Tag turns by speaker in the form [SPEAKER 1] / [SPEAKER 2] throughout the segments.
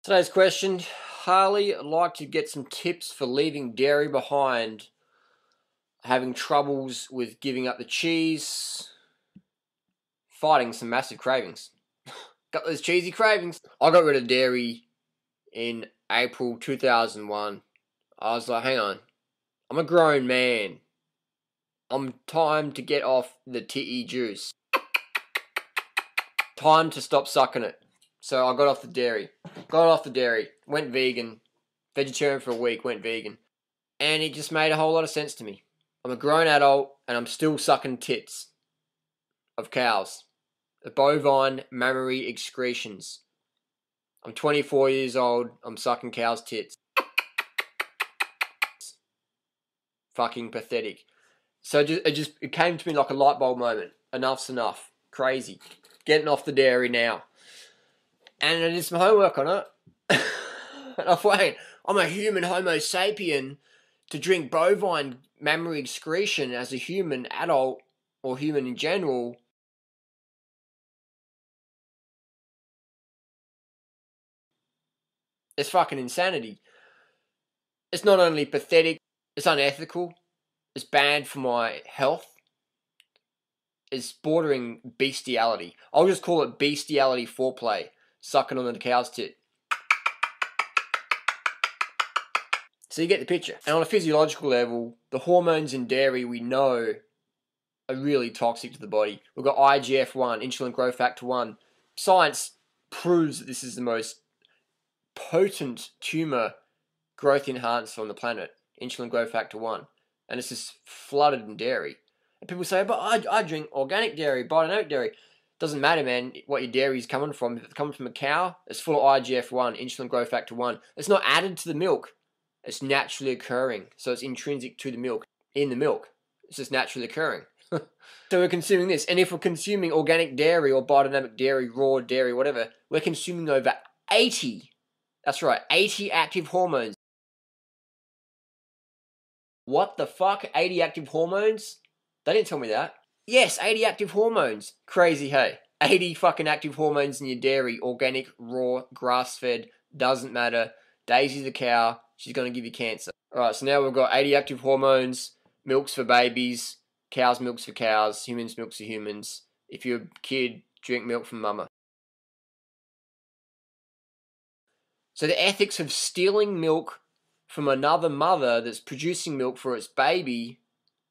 [SPEAKER 1] Today's question, Harley, I'd like to get some tips for leaving dairy behind, having troubles with giving up the cheese, fighting some massive cravings. Got those cheesy cravings. I got rid of dairy in April 2001. I was like, hang on, I'm a grown man. I'm time to get off the titty juice. Time to stop sucking it. So I got off the dairy. Went vegan. Vegetarian for a week, went vegan. And it just made a whole lot of sense to me. I'm a grown adult and I'm still sucking tits of cows. The bovine mammory excretions. I'm 24 years old. I'm sucking cows' tits. Fucking pathetic. So it came to me like a light bulb moment. Enough's enough. Crazy. Getting off the dairy now. And I did some homework on it. And I thought, hey, I'm a human homo sapien to drink bovine mammary excretion as a human adult or human in general. It's fucking insanity. It's not only pathetic, it's unethical, it's bad for my health, it's bordering bestiality. I'll just call it bestiality foreplay. Sucking on the cow's tit. So you get the picture. And on a physiological level, the hormones in dairy we know are really toxic to the body. We've got IGF-1, insulin growth factor 1. Science proves that this is the most potent tumour growth enhancer on the planet. Insulin growth factor 1. And it's just flooded in dairy. And people say, but I drink organic dairy, biodynamic dairy. Doesn't matter, man, what your dairy is coming from. If it's coming from a cow, it's full of IGF-1, insulin growth factor 1. It's not added to the milk. It's naturally occurring. So it's intrinsic to the milk. In the milk. It's just naturally occurring. So we're consuming this. And if we're consuming organic dairy or biodynamic dairy, raw dairy, whatever, we're consuming over 80. That's right, 80 active hormones. What the fuck? 80 active hormones? They didn't tell me that. Yes, 80 active hormones. Crazy, hey. 80 fucking active hormones in your dairy. Organic, raw, grass-fed. Doesn't matter. Daisy's the cow. She's going to give you cancer. Alright, so now we've got 80 active hormones. Milk's for babies. Cow's milk's for cows. Humans' milk's for humans. If you're a kid, drink milk from mama. So the ethics of stealing milk from another mother that's producing milk for its baby,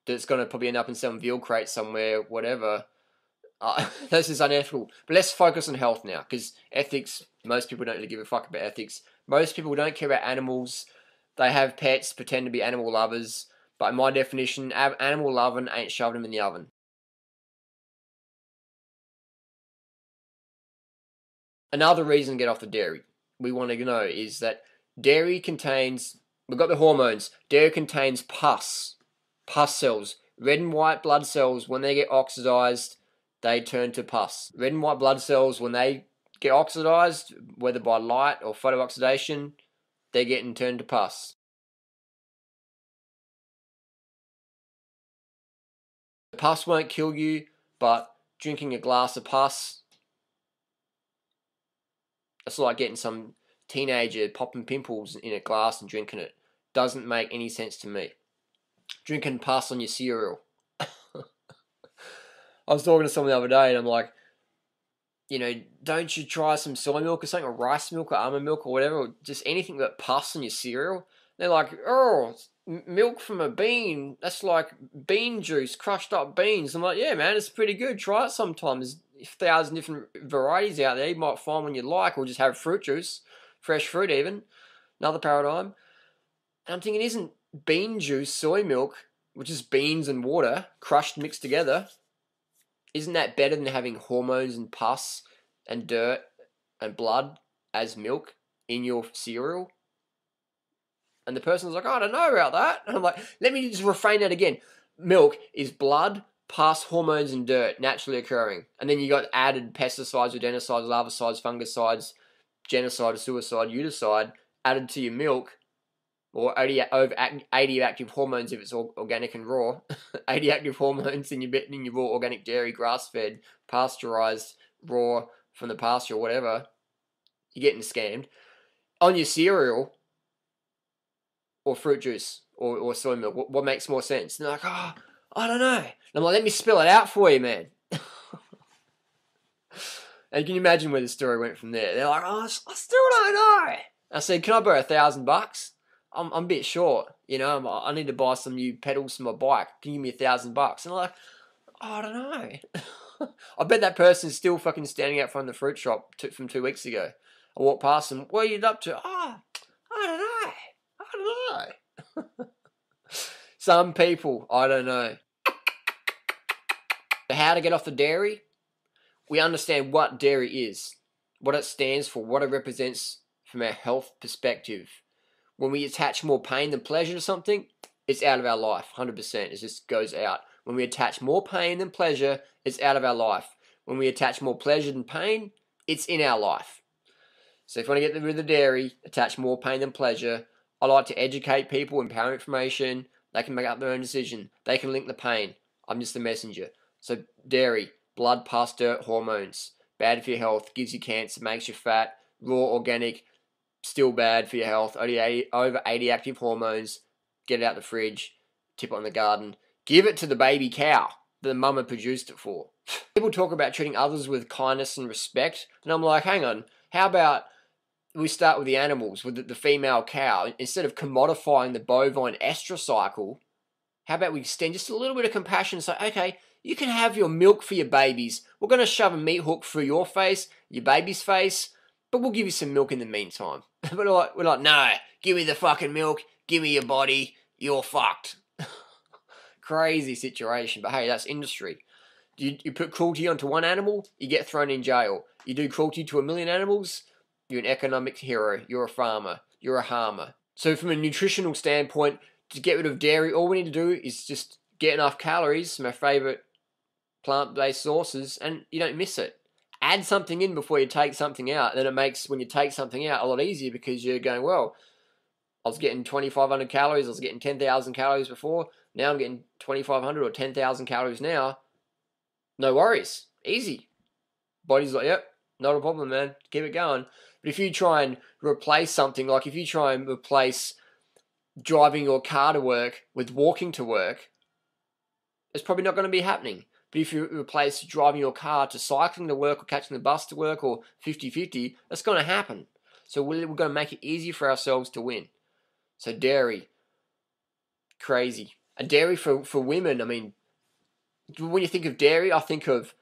[SPEAKER 1] that's going to probably end up in some veal crate somewhere, whatever. This is unethical. But let's focus on health now, because ethics, most people don't really give a fuck about ethics. Most people don't care about animals. They have pets, pretend to be animal lovers. But in my definition, animal loving ain't shoving them in the oven. Another reason to get off the dairy we want to know is that dairy contains, we've got the hormones, dairy contains pus cells. Red and white blood cells, when they get oxidized, they turn to pus. Red and white blood cells, when they get oxidized, whether by light or photooxidation, they're getting turned to pus. The pus won't kill you, but drinking a glass of pus, it's like getting some teenager popping pimples in a glass and drinking it. Doesn't make any sense to me. Drinking pus on your cereal. I was talking to someone the other day and I'm like, you know, don't you try some soy milk or something, or rice milk or almond milk or whatever, or just anything but pus on your cereal? They're like, oh, milk from a bean, that's like bean juice, crushed up beans. I'm like, yeah, man, it's pretty good. Try it sometime. There's 1,000 different varieties out there. You might find one you like, or just have fruit juice, fresh fruit even. Another paradigm. And I'm thinking, isn't bean juice, soy milk, which is beans and water, crushed, mixed together, isn't that better than having hormones and pus and dirt and blood as milk in your cereal? And the person's like, oh, I don't know about that. And I'm like, let me just reframe that again. Milk is blood, pus, hormones, and dirt naturally occurring. And then you got added pesticides, rodenticides, larvicides, fungicides, genocide, suicide, uticide added to your milk, or 80 active hormones if it's organic and raw. 80 active hormones in your raw organic dairy, grass-fed, pasteurized, raw from the pasture or whatever. You're getting scammed. on your cereal or fruit juice or soy milk? What makes more sense? And they're like, oh, I don't know. And I'm like, let me spell it out for you, man. And can you imagine where the story went from there? They're like, oh, I still don't know. I said, can I borrow $1,000? I'm a bit short, you know. I need to buy some new pedals for my bike. Can you give me $1,000? And they're like, oh, I don't know. I bet that person's still fucking standing out front of the fruit shop from 2 weeks ago. I walk past them. What are you up to? Oh, I don't know. I don't know. Some people, I don't know. How to get off the dairy? We understand what dairy is, what it stands for, what it represents from our health perspective. When we attach more pain than pleasure to something, it's out of our life, 100%. It just goes out. When we attach more pain than pleasure, it's out of our life. When we attach more pleasure than pain, it's in our life. So if you want to get rid of the dairy, attach more pain than pleasure. I like to educate people, empower information. They can make up their own decision. They can link the pain. I'm just the messenger. So dairy, blood, pus, dirt, hormones. Bad for your health, gives you cancer, makes you fat. Raw, organic, still bad for your health. Over 80 active hormones. Get it out the fridge. Tip it on the garden. Give it to the baby cow that the mama produced it for. People talk about treating others with kindness and respect. And I'm like, hang on. How about we start with the animals, with the female cow? Instead of commodifying the bovine estrous cycle, how about we extend just a little bit of compassion and say, okay, you can have your milk for your babies. We're going to shove a meat hook through your face, your baby's face, but we'll give you some milk in the meantime. But we're like, no, give me the fucking milk, give me your body, you're fucked. Crazy situation, but hey, that's industry. You put cruelty onto one animal, you get thrown in jail. You do cruelty to 1 million animals, you're an economic hero, you're a farmer, you're a harmer. So from a nutritional standpoint, to get rid of dairy, all we need to do is just get enough calories from our favourite plant-based sources, and you don't miss it. Add something in before you take something out, then it makes, when you take something out, a lot easier, because you're going, well, I was getting 2,500 calories, I was getting 10,000 calories before, now I'm getting 2,500 or 10,000 calories now. No worries. Easy. Body's like, yep, not a problem, man. Keep it going. But if you try and replace something, like if you try and replace driving your car to work with walking to work, it's probably not going to be happening. But if you replace driving your car to cycling to work or catching the bus to work or 50-50, that's going to happen. So we're going to make it easy for ourselves to win. So dairy, crazy. And dairy for women, I mean, when you think of dairy, I think of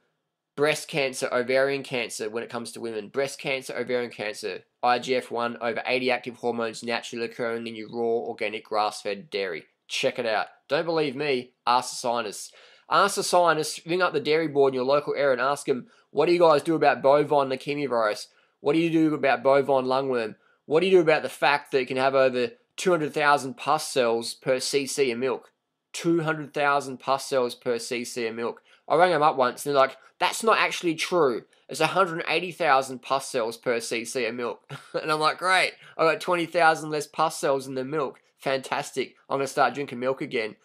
[SPEAKER 1] breast cancer, ovarian cancer when it comes to women. Breast cancer, ovarian cancer, IGF-1, over 80 active hormones naturally occurring in your raw, organic, grass-fed dairy. Check it out. Don't believe me? Ask the scientists. Ask the scientists, ring up the dairy board in your local area and ask them, what do you guys do about bovine leukemia virus? What do you do about bovine lungworm? What do you do about the fact that you can have over 200,000 pus cells per cc of milk? 200,000 pus cells per cc of milk. I rang them up once and they're like, that's not actually true. It's 180,000 pus cells per cc of milk. And I'm like, great. I got 20,000 less pus cells in the milk. Fantastic. I'm going to start drinking milk again.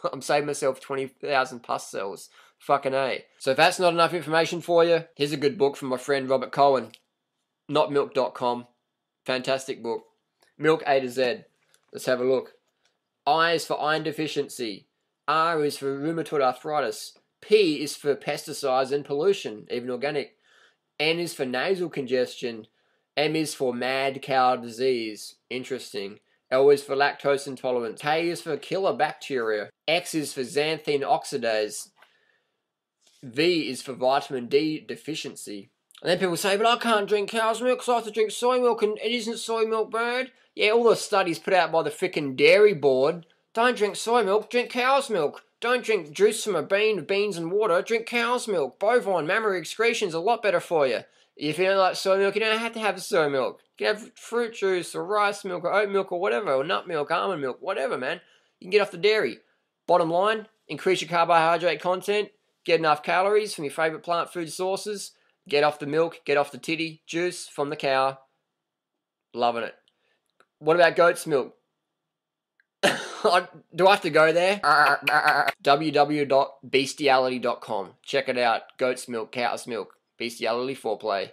[SPEAKER 1] I'm saving myself 20,000 pus cells. Fucking A. So if that's not enough information for you, here's a good book from my friend Robert Cohen. Notmilk.com. Fantastic book. Milk A to Z. Let's have a look. I is for iron deficiency. R is for rheumatoid arthritis. P is for pesticides and pollution, even organic. N is for nasal congestion. M is for mad cow disease. Interesting. L is for lactose intolerance. K is for killer bacteria. X is for xanthine oxidase. V is for vitamin D deficiency. And then people say, but I can't drink cow's milk because I have to drink soy milk and it isn't soy milk bad. Yeah, all the studies put out by the frickin' dairy board. Don't drink soy milk, drink cow's milk. Don't drink juice from a bean of beans and water, drink cow's milk. Bovine mammary excretion's a lot better for you. If you don't like soy milk, you don't have to have soy milk. You can have fruit juice or rice milk or oat milk or whatever, or nut milk, almond milk, whatever, man. You can get off the dairy. Bottom line, increase your carbohydrate content, get enough calories from your favourite plant food sources, get off the milk, get off the titty, juice from the cow. Loving it. What about goat's milk? Do I have to go there? www.bestiality.com. Check it out. Goat's milk, cow's milk. Bestiality foreplay.